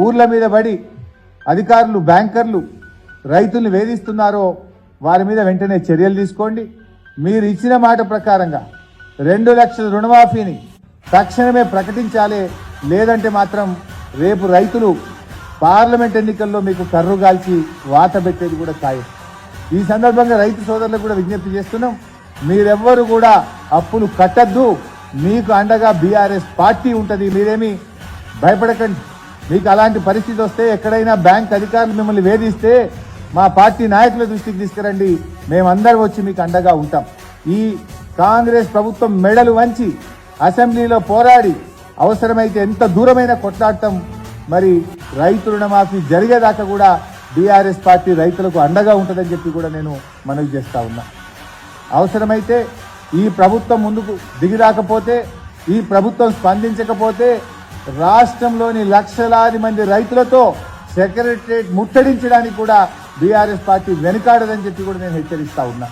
ఊర్ల మీద పడి అధికారులు బ్యాంకర్లు రైతుల్ని వేధిస్తున్నారో వారి మీద వెంటనే చర్యలు తీసుకోండి. మీరు ఇచ్చిన మాట ప్రకారంగా 2 లక్షల రుణమాఫీని తక్షణమే ప్రకటించాలి. లేదంటే మాత్రం రేపు రైతులు పార్లమెంట్ ఎన్నికల్లో మీకు కర్రుగాల్చి వాత పెట్టేది కూడా ఖాయం. ఈ సందర్భంగా రైతు సోదరులకు కూడా విజ్ఞప్తి చేస్తున్నాం, మీరెవ్వరు కూడా అప్పులు కట్టద్దు. మీకు అండగా బీఆర్ఎస్ పార్టీ ఉంటుంది. మీరేమీ భయపడకండి. మీకు అలాంటి పరిస్థితి వస్తే ఎక్కడైనా బ్యాంక్ అధికారులు మిమ్మల్ని వేధిస్తే మా పార్టీ నాయకుల దృష్టికి తీసుకురండి. మేమందరం వచ్చి మీకు అండగా ఉంటాం. ఈ కాంగ్రెస్ ప్రభుత్వం మెడలు వంచి అసెంబ్లీలో పోరాడి అవసరమైతే ఎంత దూరమైన కొట్లాడతాం. మరి రైతు రుణమాఫీ జరిగేదాకా కూడా బీఆర్ఎస్ పార్టీ రైతులకు అండగా ఉంటుందని చెప్పి కూడా నేను మనవి చేస్తా ఉన్నా. అవసరమైతే ఈ ప్రభుత్వం ముందుకు దిగిరాకపోతే, ఈ ప్రభుత్వం స్పందించకపోతే రాష్ట్రంలోని లక్షలాది మంది రైతులతో సెక్రటరియట్ ముట్టడించడానికి కూడా బీఆర్ఎస్ పార్టీ వెనుకాడదని చెప్పి కూడా నేను హెచ్చరిస్తా ఉన్నా.